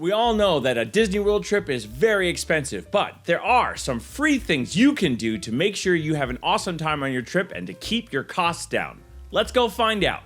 We all know that a Disney World trip is very expensive, but there are some free things you can do to make sure you have an awesome time on your trip and to keep your costs down. Let's go find out.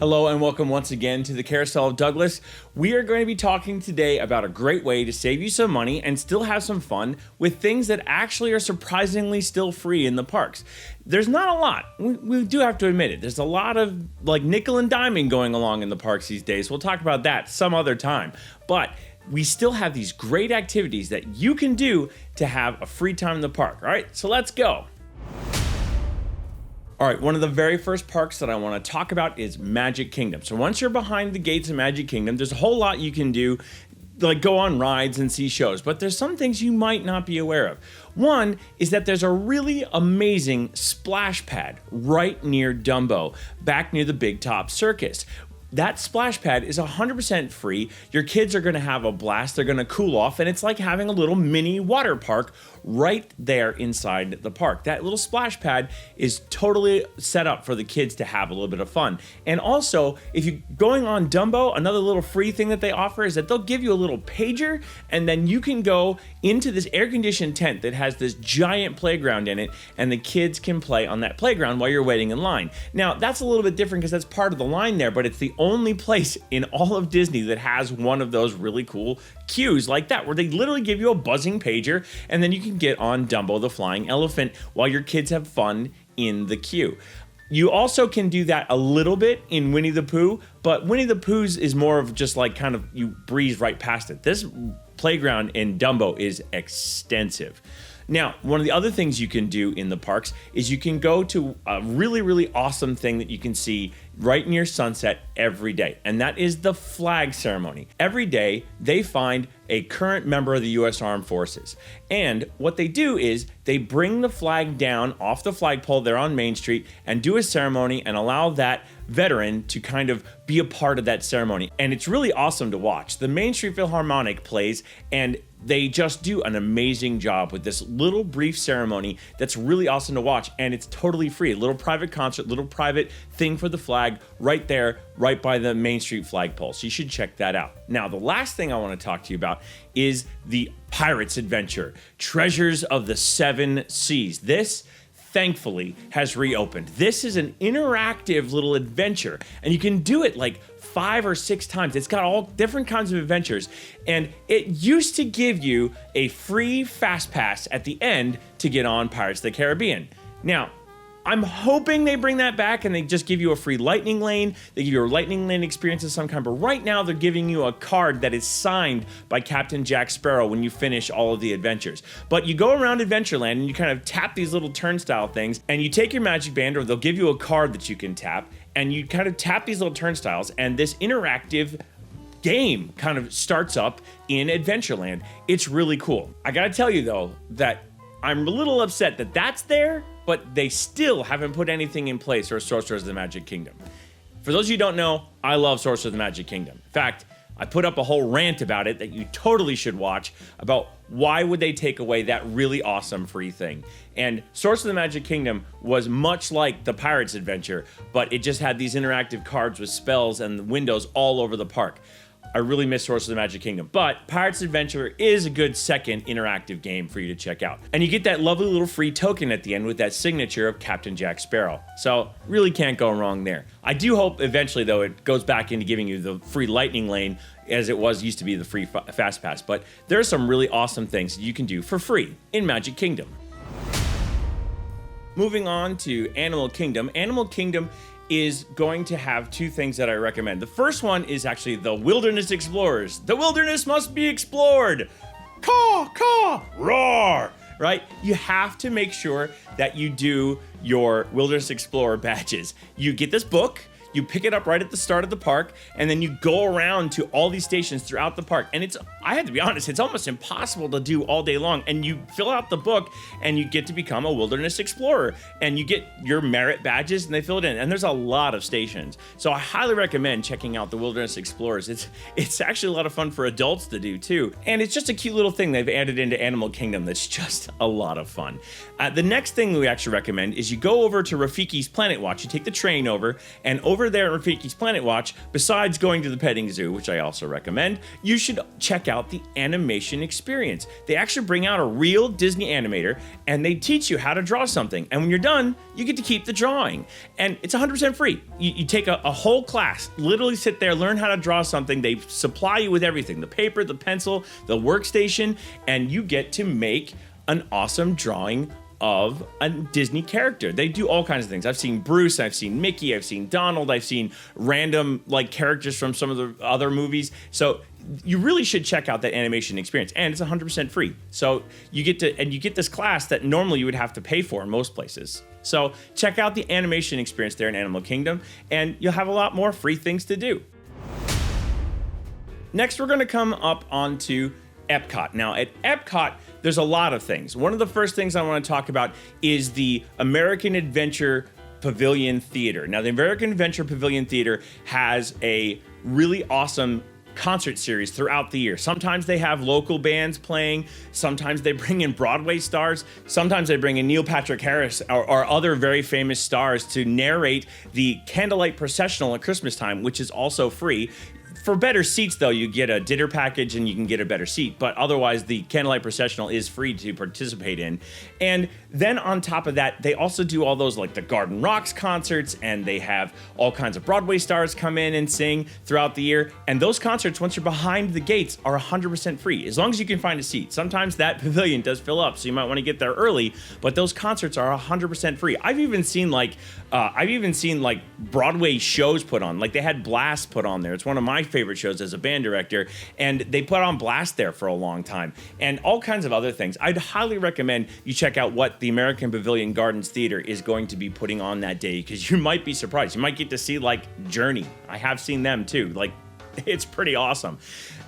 Hello and welcome once again to the Carousel of Douglas. We are going to be talking today about a great way to save you some money and still have some fun with things that actually are surprisingly still free in the parks. There's not a lot. We do have to admit it. There's a lot of like nickel and diming going along in the parks these days. We'll talk about that some other time. But we still have these great activities that you can do to have a free time in the park. All right, so let's go. All right, one of the very first parks that I want to talk about is Magic Kingdom. So once you're behind the gates of Magic Kingdom, there's a whole lot you can do, like go on rides and see shows, but there's some things you might not be aware of. One is that there's a really amazing splash pad right near Dumbo, back near the Big Top Circus. That splash pad is 100% free. Your kids are going to have a blast. They're going to cool off, and it's like having a little mini water park right there inside the park. That little splash pad is totally set up for the kids to have a little bit of fun. And also, if you're going on Dumbo, another little free thing that they offer is that they'll give you a little pager, and then you can go into this air-conditioned tent that has this giant playground in it, and the kids can play on that playground while you're waiting in line. Now, that's a little bit different because that's part of the line there, but it's the only place in all of Disney that has one of those really cool queues like that, where they literally give you a buzzing pager, and then you can get on Dumbo the Flying Elephant while your kids have fun in the queue. You also can do that a little bit in Winnie the Pooh, but Winnie the Pooh's is more of just like kind of you breeze right past it. This playground in Dumbo is extensive. Now, one of the other things you can do in the parks is you can go to a really, really awesome thing that you can see right near sunset every day, and that is the flag ceremony. Every day, they find a current member of the U.S. Armed Forces, and what they do is they bring the flag down off the flagpole there on Main Street and do a ceremony and allow that veteran to kind of be a part of that ceremony, and it's really awesome to watch. The Main Street Philharmonic plays, and they just do an amazing job with this little brief ceremony that's really awesome to watch, and it's totally free. A little private concert, little private thing for the flag right there, right by the Main Street flagpole. So you should check that out. Now, the last thing I want to talk to you about is the Pirates Adventure, Treasures of the Seven Seas. This thankfully has reopened. This is an interactive little adventure, and you can do it like 5 or 6 times. It's got all different kinds of adventures, and it used to give you a free fast pass at the end to get on Pirates of the Caribbean. Now, I'm hoping they bring that back and they just give you a free lightning lane. They give you a lightning lane experience of some kind, but right now they're giving you a card that is signed by Captain Jack Sparrow when you finish all of the adventures. But you go around Adventureland and you kind of tap these little turnstile things, and you take your magic band, or they'll give you a card that you can tap, and you kind of tap these little turnstiles, and this interactive game kind of starts up in Adventureland. It's really cool. I gotta tell you though, that I'm a little upset that that's there, but they still haven't put anything in place for Sorcerers of the Magic Kingdom. For those of you who don't know, I love Sorcerers of the Magic Kingdom. In fact, I put up a whole rant about it that you totally should watch, about why would they take away that really awesome free thing. And Sorcerers of the Magic Kingdom was much like the Pirates Adventure, but it just had these interactive cards with spells and windows all over the park. I really miss Sorcerers of the Magic Kingdom, but Pirates Adventure is a good second interactive game for you to check out. And you get that lovely little free token at the end with that signature of Captain Jack Sparrow. So really can't go wrong there. I do hope eventually though it goes back into giving you the free lightning lane as it used to be the free fast pass, but there are some really awesome things that you can do for free in Magic Kingdom. Moving on to Animal Kingdom. Animal Kingdom is going to have 2 things that I recommend. The first one is actually the Wilderness Explorers. The wilderness must be explored. Caw, caw, roar, right? You have to make sure that you do your Wilderness Explorer badges. You get this book, You pick it up right at the start of the park, and then you go around to all these stations throughout the park. And I have to be honest, it's almost impossible to do all day long. And you fill out the book, and you get to become a wilderness explorer, and you get your merit badges, and they fill it in. And there's a lot of stations. So I highly recommend checking out the Wilderness Explorers. It's actually a lot of fun for adults to do too. And it's just a cute little thing they've added into Animal Kingdom that's just a lot of fun. The next thing we actually recommend is you go over to Rafiki's Planet Watch. You take the train over, and over there at Rafiki's Planet Watch, besides going to the petting zoo, which I also recommend, you should check out the animation experience. They actually bring out a real Disney animator, and they teach you how to draw something. And when you're done, you get to keep the drawing. And it's 100% free. You take a whole class, literally sit there, learn how to draw something. They supply you with everything, the paper, the pencil, the workstation, and you get to make an awesome drawing of a Disney character. They do all kinds of things. I've seen Bruce, I've seen Mickey, I've seen Donald, I've seen random like characters from some of the other movies. So you really should check out that animation experience, and it's 100% free. So you get this class that normally you would have to pay for in most places. So check out the animation experience there in Animal Kingdom, and you'll have a lot more free things to do. Next, we're going to come up onto Epcot. Now, at Epcot, there's a lot of things. One of the first things I want to talk about is the American Adventure Pavilion Theater. Now, the American Adventure Pavilion Theater has a really awesome concert series throughout the year. Sometimes they have local bands playing, sometimes they bring in Broadway stars, sometimes they bring in Neil Patrick Harris or other very famous stars to narrate the Candlelight Processional at Christmas time, which is also free. For better seats, though, you get a dinner package and you can get a better seat. But otherwise, the Candlelight Processional is free to participate in. And then on top of that, they also do all those like the Garden Rocks concerts, and they have all kinds of Broadway stars come in and sing throughout the year. And those concerts, once you're behind the gates, are 100% free, as long as you can find a seat. Sometimes that pavilion does fill up, so you might want to get there early, but those concerts are 100% free. I've even seen like Broadway shows put on. Like they had Blast put on there. It's one of my favorite shows as a band director, and they put on Blast there for a long time, and all kinds of other things. I'd highly recommend you check out what the American Pavilion Gardens Theater is going to be putting on that day, because you might be surprised. You might get to see like Journey. I have seen them too. Like, it's pretty awesome.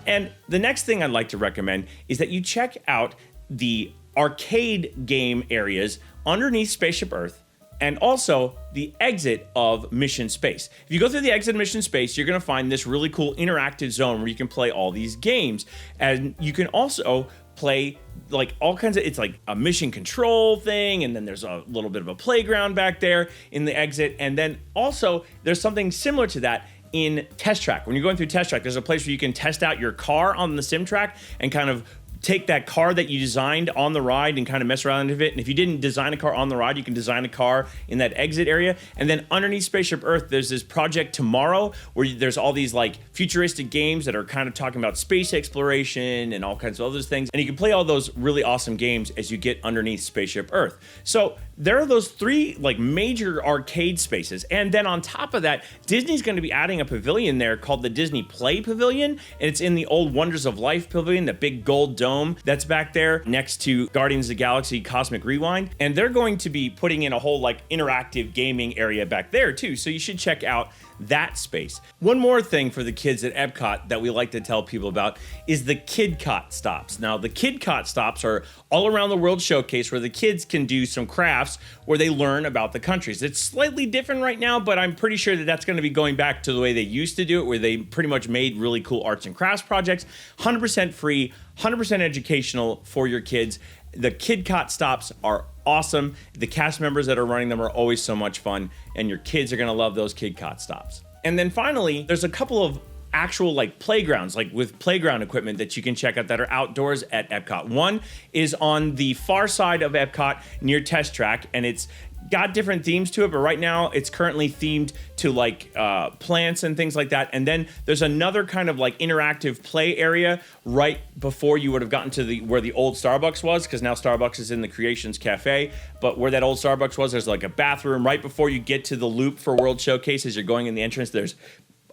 And the next thing I'd like to recommend is that you check out the arcade game areas underneath Spaceship Earth, and also the exit of Mission Space. If you go through the exit of Mission Space, you're gonna find this really cool interactive zone where you can play all these games. And you can also play like all kinds of, it's like a mission control thing, and then there's a little bit of a playground back there in the exit. And then also there's something similar to that in Test Track. When you're going through Test Track, there's a place where you can test out your car on the sim track and kind of take that car that you designed on the ride and kind of mess around with it. And if you didn't design a car on the ride, you can design a car in that exit area. And then underneath Spaceship Earth, there's this Project Tomorrow where there's all these like futuristic games that are kind of talking about space exploration and all kinds of other things. And you can play all those really awesome games as you get underneath Spaceship Earth. So there are those three like major arcade spaces. And then on top of that, Disney's going to be adding a pavilion there called the Disney Play Pavilion. And it's in the old Wonders of Life Pavilion, the big gold dome that's back there next to Guardians of the Galaxy Cosmic Rewind. And they're going to be putting in a whole like interactive gaming area back there too. So you should check out that space. One more thing for the kids at Epcot that we like to tell people about is the KidCot stops. Now, the KidCot stops are all around the World Showcase where the kids can do some crafts where they learn about the countries. It's slightly different right now, but I'm pretty sure that that's going to be going back to the way they used to do it, where they pretty much made really cool arts and crafts projects. 100% free, 100% educational for your kids. The KidCot stops are awesome. The cast members that are running them are always so much fun, and your kids are going to love those KidCot stops. And then finally, there's a couple of actual like playgrounds, like with playground equipment that you can check out that are outdoors at Epcot. One is on the far side of Epcot near Test Track, and it's got different themes to it, but right now it's currently themed to like plants and things like that. And then there's another kind of like interactive play area right before you would have gotten to where the old Starbucks was, because now Starbucks is in the Creations Cafe. But where that old Starbucks was, there's like a bathroom right before you get to the loop for World Showcase. As you're going in the entrance, there's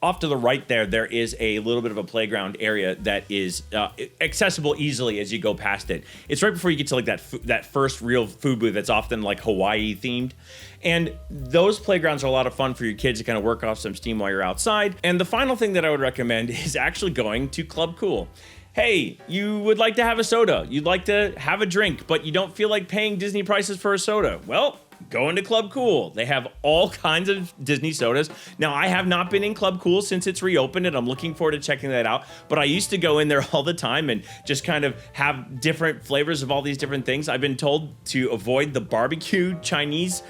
off to the right there is a little bit of a playground area that is accessible easily as you go past it. It's right before you get to like that first real food booth that's often like Hawaii themed. And those playgrounds are a lot of fun for your kids to kind of work off some steam while you're outside. And the final thing that I would recommend is actually going to Club Cool. Hey, you would like to have a soda, you'd like to have a drink, but you don't feel like paying Disney prices for a soda. Well, go into Club Cool. They have all kinds of Disney sodas. Now, I have not been in Club Cool since it's reopened, and I'm looking forward to checking that out. But I used to go in there all the time and just kind of have different flavors of all these different things. I've been told to avoid the barbecue Chinese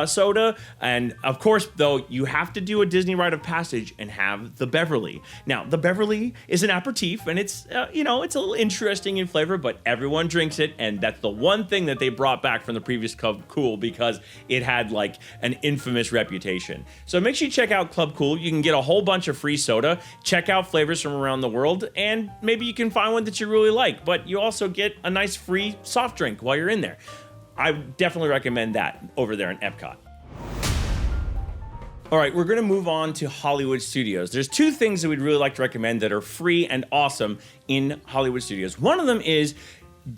soda, and of course, though, you have to do a Disney rite of passage and have the Beverly. Now, the Beverly is an aperitif, and it's it's a little interesting in flavor, but everyone drinks it, and that's the one thing that they brought back from the previous Club Cool because it had like an infamous reputation. So make sure you check out Club Cool. You can get a whole bunch of free soda, check out flavors from around the world, and maybe you can find one that you really like, but you also get a nice free soft drink while you're in there. I definitely recommend that over there in Epcot. All right, we're gonna move on to Hollywood Studios. There's two things that we'd really like to recommend that are free and awesome in Hollywood Studios. One of them is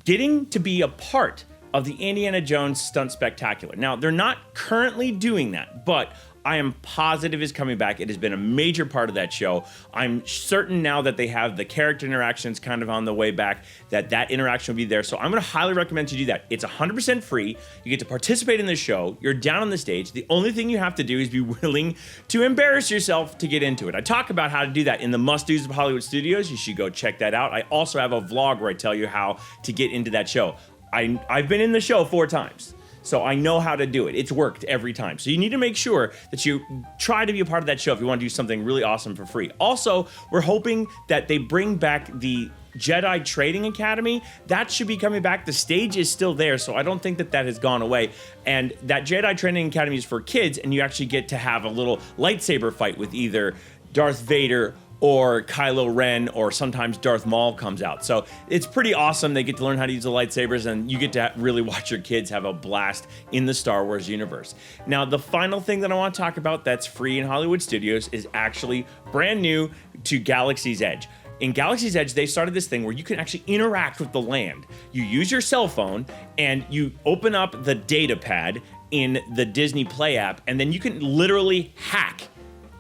getting to be a part of the Indiana Jones Stunt Spectacular. Now, they're not currently doing that, but I am positive is coming back. It has been a major part of that show. I'm certain now that they have the character interactions kind of on the way back, that interaction will be there. So I'm gonna highly recommend you do that. It's 100% free. You get to participate in the show. You're down on the stage. The only thing you have to do is be willing to embarrass yourself to get into it. I talk about how to do that in the must-dos of Hollywood Studios. You should go check that out. I also have a vlog where I tell you how to get into that show. I've been in the show 4 times. So I know how to do it. It's worked every time. So you need to make sure that you try to be a part of that show if you want to do something really awesome for free. Also, we're hoping that they bring back the Jedi Trading Academy. That should be coming back. The stage is still there, so I don't think that has gone away. And that Jedi Training Academy is for kids, and you actually get to have a little lightsaber fight with either Darth Vader or Kylo Ren, or sometimes Darth Maul comes out. So it's pretty awesome. They get to learn how to use the lightsabers, and you get to really watch your kids have a blast in the Star Wars universe. Now, the final thing that I want to talk about that's free in Hollywood Studios is actually brand new to Galaxy's Edge. In Galaxy's Edge, they started this thing where you can actually interact with the land. You use your cell phone, and you open up the data pad in the Disney Play app, and then you can literally hack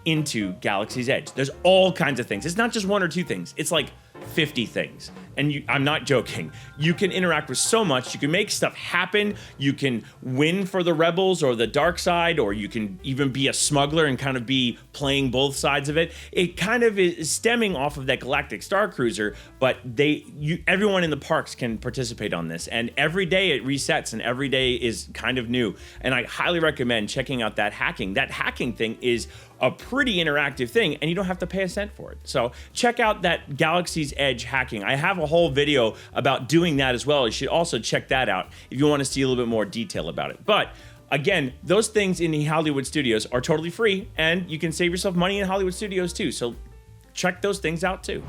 into Galaxy's Edge. There's all kinds of things. It's not just 1 or 2 things. It's like 50 things. And I'm not joking. You can interact with so much. You can make stuff happen. You can win for the rebels or the dark side, or you can even be a smuggler and kind of be playing both sides of it. It kind of is stemming off of that Galactic Star Cruiser, but everyone in the parks can participate on this. And every day it resets, and every day is kind of new. And I highly recommend checking out that hacking. That hacking thing is a pretty interactive thing, and you don't have to pay a cent for it. So check out that Galaxy's Edge hacking. I have a whole video about doing that as well. You should also check that out if you want to see a little bit more detail about it. But again, those things in the Hollywood Studios are totally free, and you can save yourself money in Hollywood Studios too. So check those things out too.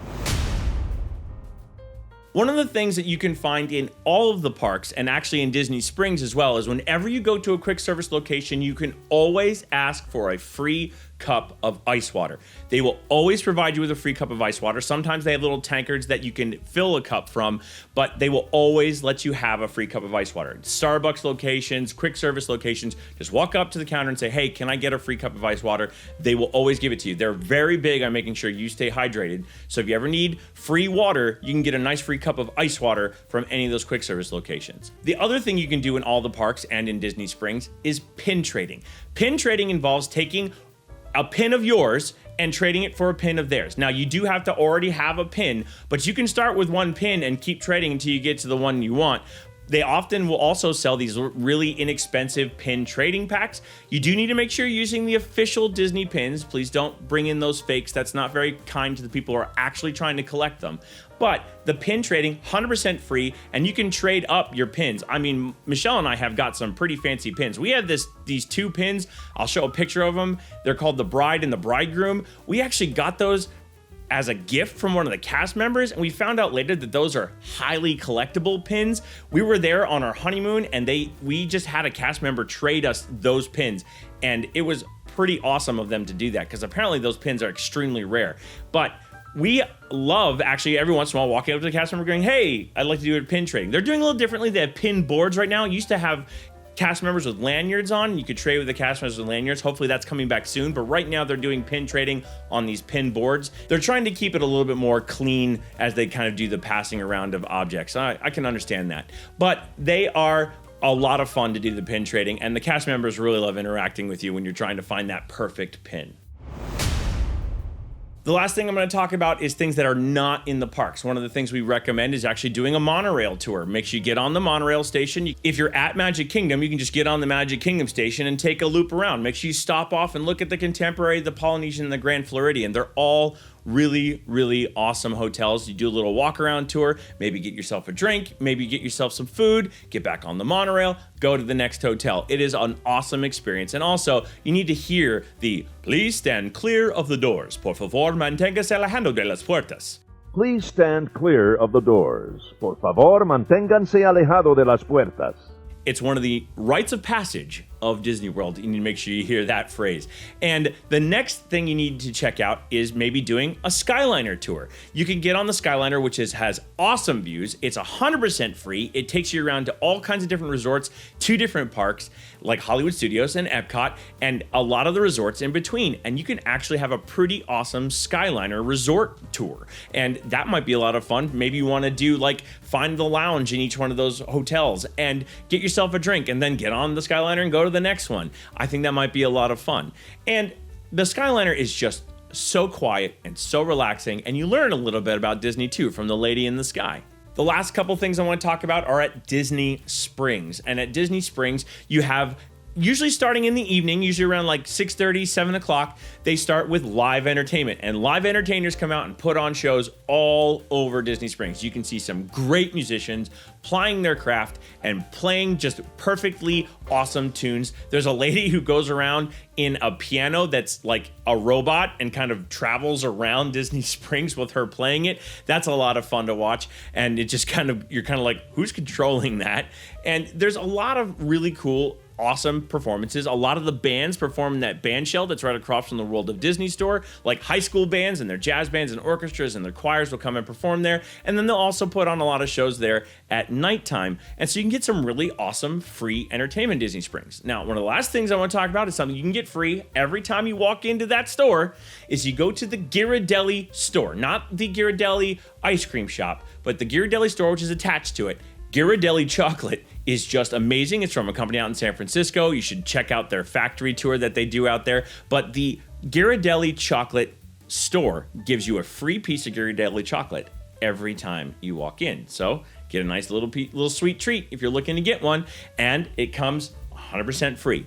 One of the things that you can find in all of the parks, and actually in Disney Springs as well, is whenever you go to a quick service location, you can always ask for a free cup of ice water. They will always provide you with a free cup of ice water. Sometimes they have little tankards that you can fill a cup from, but they will always let you have a free cup of ice water. Starbucks locations, quick service locations, just walk up to the counter and say, hey, can I get a free cup of ice water? They will always give it to you. They're very big on making sure you stay hydrated. So if you ever need free water, you can get a nice free cup of ice water from any of those quick service locations. The other thing you can do in all the parks and in Disney Springs is pin trading. Pin trading involves taking a pin of yours and trading it for a pin of theirs. Now, you do have to already have a pin, but you can start with one pin and keep trading until you get to the one you want. They often will also sell these really inexpensive pin trading packs. You do need to make sure you're using the official Disney pins. Please don't bring in those fakes. That's not very kind to the people who are actually trying to collect them. But the pin trading, 100% free, and you can trade up your pins. I mean, Michelle and I have got some pretty fancy pins. We have these 2 pins. I'll show a picture of them. They're called the Bride and the Bridegroom. We actually got those as a gift from one of the cast members, and we found out later that those are highly collectible pins. We were there on our honeymoon, and we just had a cast member trade us those pins, and it was pretty awesome of them to do that, because apparently those pins are extremely rare. But we love actually every once in a while walking up to the cast member going, hey, I'd like to do a pin trading. They're doing a little differently. They have pin boards right now. It used to have cast members with lanyards on. You could trade with the cast members with lanyards. Hopefully that's coming back soon. But right now they're doing pin trading on these pin boards. They're trying to keep it a little bit more clean as they kind of do the passing around of objects. I can understand that. But they are a lot of fun to do the pin trading, and the cast members really love interacting with you when you're trying to find that perfect pin. The last thing I'm going to talk about is things that are not in the parks. One of the things we recommend is actually doing a monorail tour. Make sure you get on the monorail station. If you're at Magic Kingdom, you can just get on the Magic Kingdom station and take a loop around. Make sure you stop off and look at the Contemporary, the Polynesian, and the Grand Floridian. They're all really, really awesome hotels. You do a little walk around tour, maybe get yourself a drink, maybe get yourself some food, get back on the monorail, go to the next hotel. It is an awesome experience. And also, you need to hear the "Please stand clear of the doors. Por favor, manténgase alejado de las puertas." Please stand clear of the doors. Por favor, manténganse alejado de las puertas. It's one of the rites of passage of Disney World. You need to make sure you hear that phrase. And the next thing you need to check out is maybe doing a Skyliner tour. You can get on the Skyliner, which has awesome views. It's 100% free. It takes you around to all kinds of different resorts, 2 different parks, like Hollywood Studios and Epcot, and a lot of the resorts in between. And you can actually have a pretty awesome Skyliner resort tour. And that might be a lot of fun. Maybe you want to do find the lounge in each one of those hotels and get yourself a drink and then get on the Skyliner and go to the next one. I think that might be a lot of fun. And the Skyliner is just so quiet and so relaxing, and you learn a little bit about Disney too from the lady in the sky. The last couple things I want to talk about are at Disney Springs. And at Disney Springs, you have usually starting in the evening, usually around 6:30, 7 o'clock, they start with live entertainment. And live entertainers come out and put on shows all over Disney Springs. You can see some great musicians plying their craft and playing just perfectly awesome tunes. There's a lady who goes around in a piano that's like a robot and kind of travels around Disney Springs with her playing it. That's a lot of fun to watch. And it just you're kind of like, who's controlling that? And there's a lot of really cool, awesome performances. A lot of the bands perform in that band shell that's right across from the World of Disney store, like high school bands and their jazz bands and orchestras and their choirs will come and perform there. And then they'll also put on a lot of shows there at nighttime. And so you can get some really awesome free entertainment in Disney Springs. Now, one of the last things I want to talk about is something you can get free every time you walk into that store is you go to the Ghirardelli store, not the Ghirardelli ice cream shop, but the Ghirardelli store, which is attached to it. Ghirardelli chocolate is just amazing. It's from a company out in San Francisco. You should check out their factory tour that they do out there. But the Ghirardelli chocolate store gives you a free piece of Ghirardelli chocolate every time you walk in. So get a nice little sweet treat if you're looking to get one, and it comes 100% free.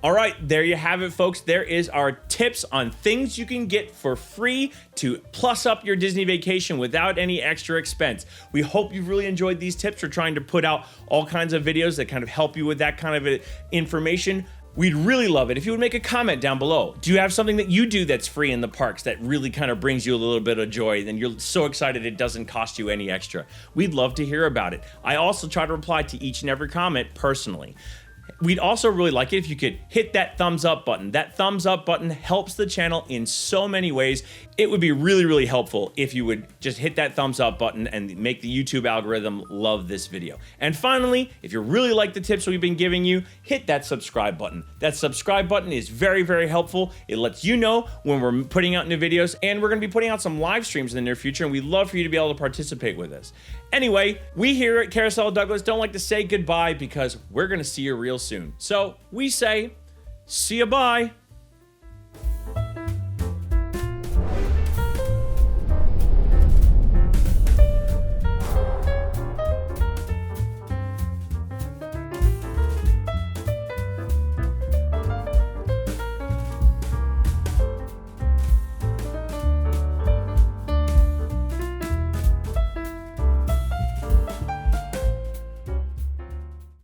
All right, there you have it, folks. There is our tips on things you can get for free to plus up your Disney vacation without any extra expense. We hope you've really enjoyed these tips. We're trying to put out all kinds of videos that kind of help you with that kind of information. We'd really love it if you would make a comment down below. Do you have something that you do that's free in the parks that really kind of brings you a little bit of joy and you're so excited it doesn't cost you any extra? We'd love to hear about it. I also try to reply to each and every comment personally. We'd also really like it if you could hit that thumbs up button. That thumbs up button helps the channel in so many ways. It would be really, really helpful if you would just hit that thumbs up button and make the YouTube algorithm love this video. And finally, if you really like the tips we've been giving you, hit that subscribe button. That subscribe button is very, very helpful. It lets you know when we're putting out new videos, and we're going to be putting out some live streams in the near future, and we'd love for you to be able to participate with us. Anyway, we here at Carousel Douglas don't like to say goodbye because we're going to see you real soon. So we say, see ya bye.